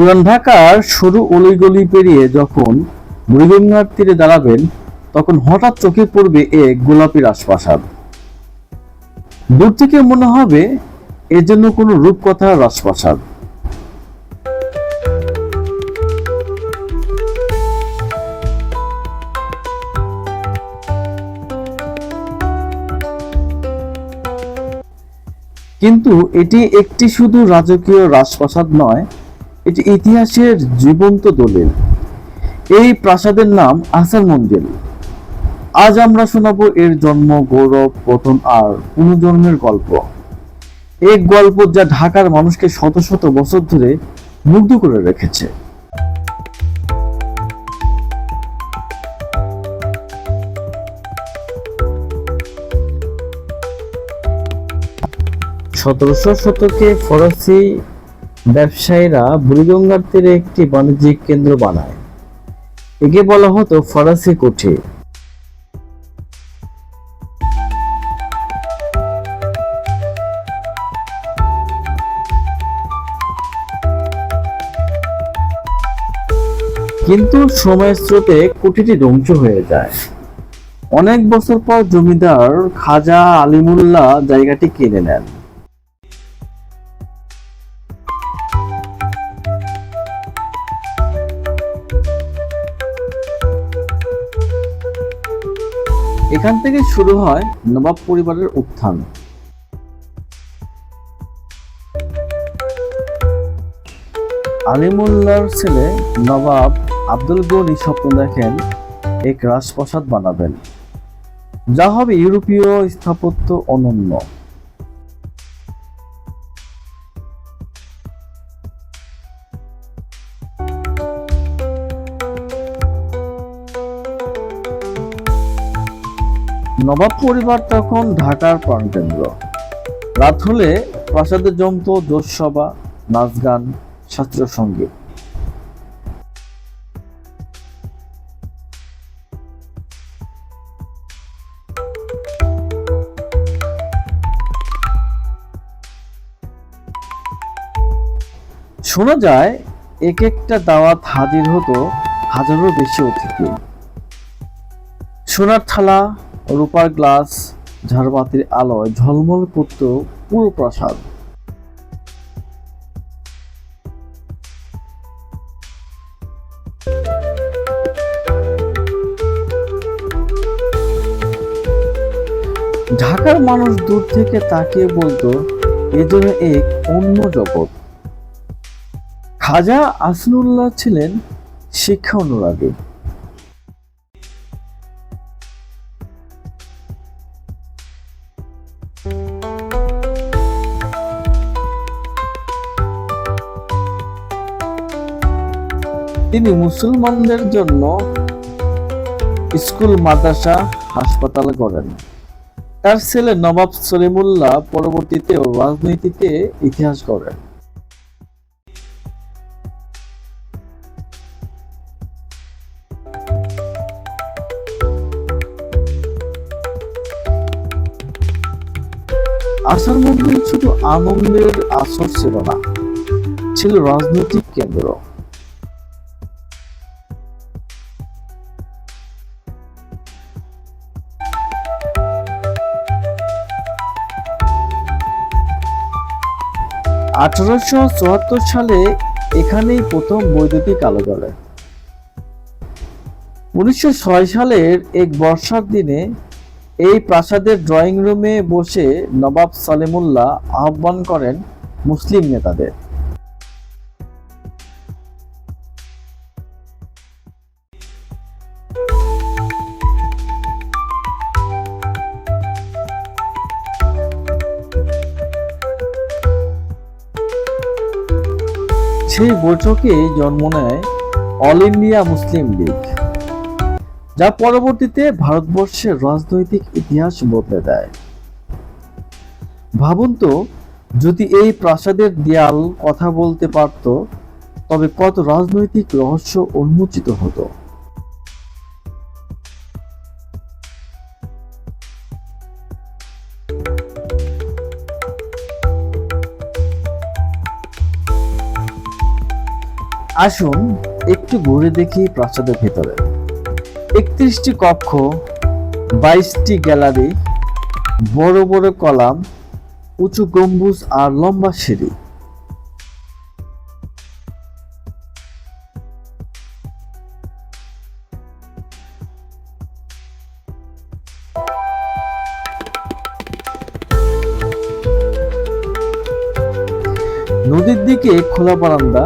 পুরান ঢাকার সরু অলিগলি পেরিয়ে যখন বুড়িগঙ্গার তীরে দাঁড়াবেন, তখন হঠাৎ চোখে পড়বে এক গোলাপি রাজপ্রাসাদ। দূর থেকে মনে হবে এ জন্য কোনো রূপকথার রাজপ্রাসাদ। কিন্তু এটি একটি শুধু রাজকীয় রাজপ্রাসাদ নয়, এটি ইতিহাসের জীবন্ত দলিল। এই প্রাসাদের নাম আহসান মঞ্জিল। আজ আমরা শোনাবো এর জন্ম, গৌরব, পতন আর পুনর্জন্মের গল্প। এক গল্প যা ঢাকার মানুষকে শত শত বছর ধরে মুগ্ধ করে রেখেছে। 1700 শতকে ফরাসি ব্যবসায়ীরা বুড়িগঙ্গার তীরে একটি বাণিজ্যিক কেন্দ্র বানায়। একে বলা হতো ফরাসি কোঠি। কিন্তু সময়ের স্রোতে কুঠিটি ধ্বংস হয়ে যায়। অনেক বছর পর জমিদার খাজা আলিমুল্লাহ জায়গাটি কিনে নেন। এখান থেকে শুরু হয় নবাব পরিবারের উত্থান। আলিমুল্লাহর ছেলে নবাব আব্দুল গনি স্বপ্ন দেখেন এক রাজপ্রাসাদ বানাবেন, যা হবে ইউরোপীয় স্থাপত্য অনন্য। নবাব পরিবার তখন ঢাকার প্রাণকেন্দ্র। রাত হলে প্রাসাদে জমত জোশসভা, নাচ গান, শাস্ত্রীয় সঙ্গীত। শোনা যায় এক একটা দাওয়াত হাজির হতো হাজারো বেশি অতিথি। সোনার থালা, রূপার গ্লাস, ঝাড়বাতির আলোয় ঝলমল করত পুরো প্রাসাদ। ঢাকার মানুষ দূর থেকে তাকিয়ে বলতো এ যেন এক অন্য জগৎ। খাজা আহসানুল্লাহ ছিলেন শিক্ষা অনুরাগী। তিনি মুসলমানদের জন্য স্কুল, মাদ্রাসা, হাসপাতাল করেন। তার ছেলে নবাব সলিমুল্লাহ পরবর্তীতে রাজনীতিতে ইতিহাস গড়েন। আসার মধ্যে শুধু আনন্দের আসর ছিল না, ছিল রাজনৈতিক কেন্দ্র। সালে এখানেই প্রথম বৈদ্যুতিক আলো জ্বলে। 1906 সালের এক বর্ষার দিনে এই প্রাসাদের ড্রয়িং রুমে বসে নবাব সলিমুল্লাহ আহ্বান করেন মুসলিম নেতাদের। সেই বৈঠকে জন্ম নেয় অল ইন্ডিয়া মুসলিম লীগ, যা পরবর্তীতে ভারতবর্ষের রাজনৈতিক ইতিহাস বদলে দেয়। ভাবুন তো, যদি এই প্রাসাদের দেয়াল কথা বলতে পারত, তবে কত রাজনৈতিক রহস্য উন্মোচিত হতো। আসুন একটু ঘুরে দেখি প্রাসাদের ভেতরে। 31টি কক্ষ, 22টি গ্যালারি, বড় বড় কলাম, উঁচু গম্বুজ আর লম্বা সিঁড়ি। নদীর দিকে খোলা বারান্দা,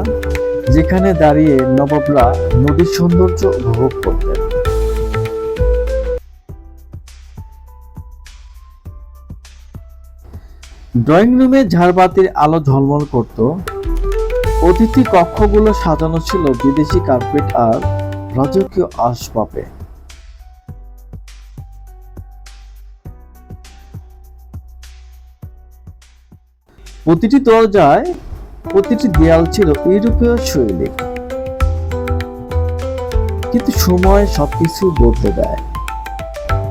যেখানে দাঁড়িয়ে নবাবরা নদীর সৌন্দর্য উপভোগ করতেন। ড্রয়িং রুমে ঝাড়বাতির আলো ঝলমল করত। অতিথি কক্ষগুলো সাজানো ছিল বিদেশি কার্পেট আর রাজকীয় আসবাবে। প্রতিটি দরজায়, প্রতিটি দেয়াল ছিল ইউরোপীয় শৈলী। কিন্তু সময় সবকিছু বদলে দেয়।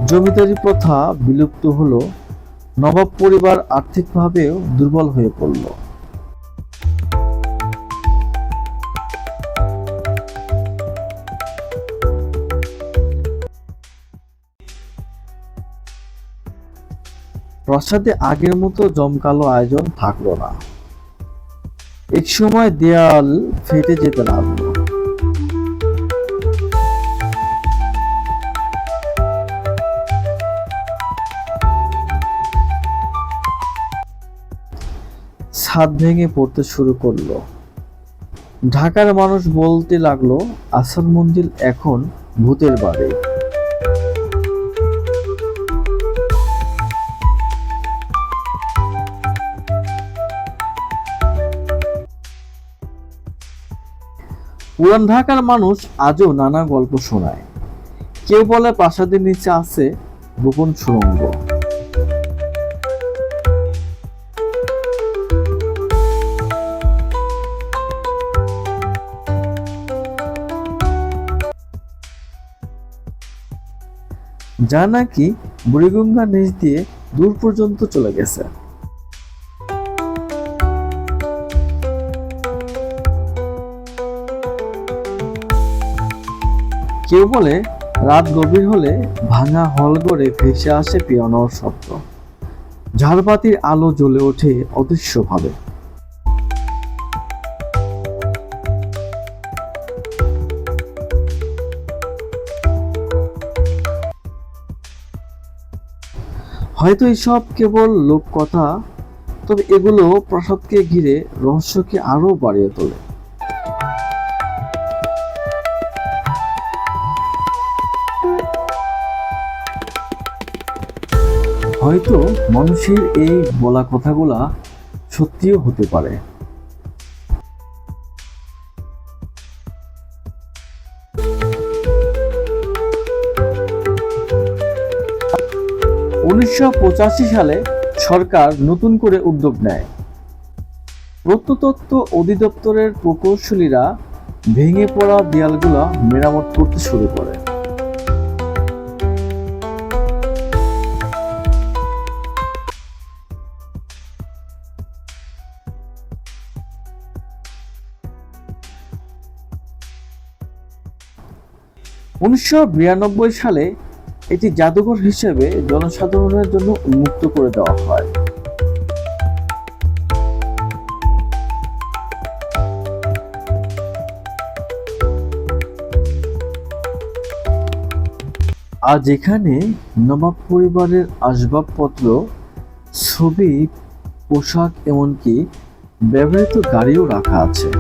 জমিদারি প্রথা বিলুপ্ত হলো, নবাব পরিবার আর্থিকভাবেও দুর্বল হয়ে পড়ল। প্রাসাদে আগের মতো জমকালো আয়োজন থাকলো না। এক সময় দেয়াল ফেটে যেতে লাগলো। ছাদ ভেঙে পড়তে শুরু করলো। ঢাকার মানুষ বলতে লাগলো, আহসান মঞ্জিল এখন ভূতের বাড়ি। পুরান ঢাকার মানুষ আজও নানা গল্প শোনায়। কেউ বলে প্রাসাদের নিচে আছে গোপন সুড়ঙ্গ। যা নাকি বুড়িগঙ্গার নিচ দিয়ে দূর পর্যন্ত চলে গেছে। কেউ বলে রাত গভীর হলে ভাঙা হলঘরে ভেসে আসে পিয়ানোর শব্দ। ঝাড়বাতির আলো জ্বলে ওঠে অদৃশ্যভাবে। হয়তো এসব কেবল লোককথা, তবে এগুলো প্রাসাদকে ঘিরে রহস্যকে আরো বাড়িয়ে তোলে। হয়তো মানুষের এই বলা কথাগুলা সত্যিও হতে পারে। 1985 সালে সরকার নতুন করে উদ্যোগ নেয়। প্রত্নতত্ত্ব অধিদপ্তরের প্রকৌশলীরা ভেঙে পড়া দেয়ালগুলা মেরামত করতে শুরু করে। উনিশশো 92 সালে এটি জাদুঘর হিসেবে জনসাধারণের জন্য উন্মুক্ত করে দেওয়া হয়। আজ এখানে নবাব পরিবারের আসবাবপত্র, ছবি, পোশাক, এমনকি ব্যবহৃত গাড়িও রাখা আছে।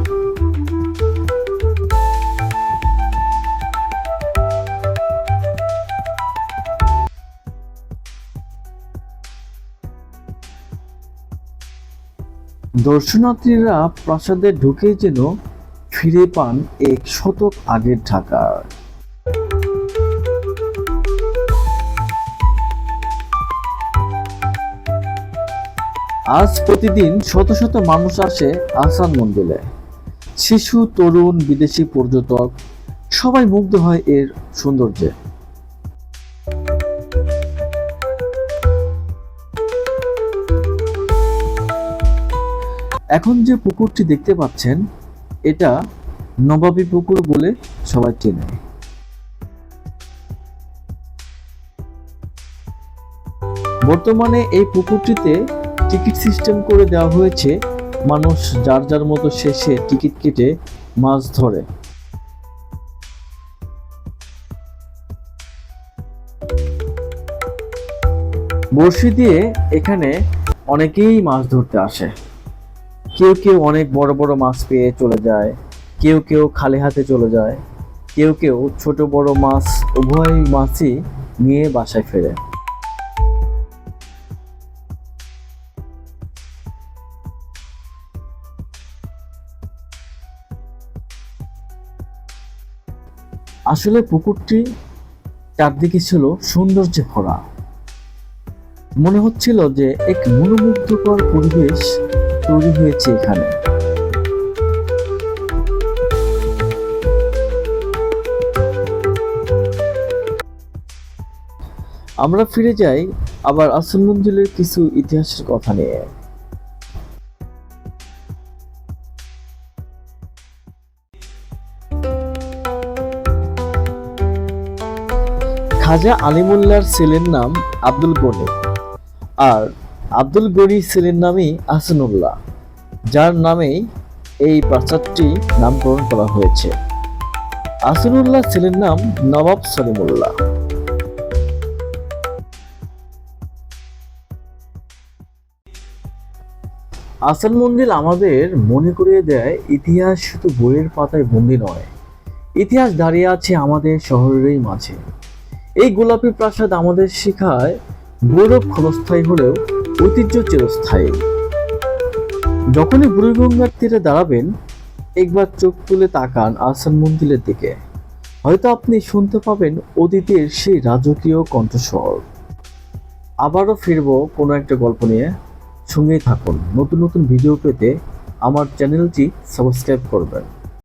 দর্শনার্থীরা প্রাসাদে ঢুকে যেন ফিরে পান এক শতক আগের ঢাকা। আজ প্রতিদিন শত শত মানুষ আসে আহসান মঞ্জিলে। শিশু, তরুণ, বিদেশি পর্যটক সবাই মুগ্ধ হয় এর সৌন্দর্যে। এখন যে পুকুরটি দেখতে পাচ্ছেন, এটা নবাবী পুকুর বলে সবাই চেনে। বর্তমানে এই পুকুরটিতে টিকিট সিস্টেম করে দেওয়া হয়েছে, মানুষ যার যার মতো শেষে টিকিট কেটে মাছ ধরে। বড়শি দিয়ে এখানে অনেকেই মাছ ধরতে আসে। কেউ কেউ অনেক বড় বড় মাছ পেয়ে চলে যায়, কেউ কেউ খালি হাতে চলে যায়, কেউ কেউ ছোট বড় মাছ উভয় মাছই নিয়ে বাসায় ফেরে। আসলে পুকুরটি চারদিকে ছিল সৌন্দর্যে ভরা। মনে হচ্ছিল যে এক মনোমুগ্ধকর পরিবেশ তৈরি হয়েছে এখানে। আমরা ফিরে যাই আবার আসল মঞ্জিলের কিছু ইতিহাসের কথা নিয়ে। খাজা আলিমুল্লাহর ছেলের নাম আব্দুল গনি, আর আব্দুল গনি ছেলের নামই আহসানুল্লাহ, যার নামেই এই প্রাসাদটি নামকরণ করা হয়েছে। আহসানুল্লাহ ছেলের নাম নবাব সলিমুল্লাহ। আহসান মঞ্জিল আমাদের মনে করিয়ে দেয় ইতিহাস শুধু বইয়ের পাতায় বন্দী নয়, ইতিহাস দাঁড়িয়ে আছে আমাদের শহরেরই মাঝে। এই গোলাপি প্রাসাদ আমাদের শেখায় গৌরব ক্ষণস্থায়ী হলেও ঐতিহ্য চিরস্থায়ী। যখনই বুড়িগঙ্গার তীরে দাঁড়াবেন, একবার চোখ তুলে তাকান আহসান মঞ্জিলের দিকে, হয়তো আপনি শুনতে পাবেন অতীতের সেই রাজকীয় কণ্ঠস্বর। আবারও ফিরবো কোনো একটা গল্প নিয়ে, সঙ্গেই থাকুন। নতুন নতুন ভিডিও পেতে আমার চ্যানেলটি সাবস্ক্রাইব করবেন।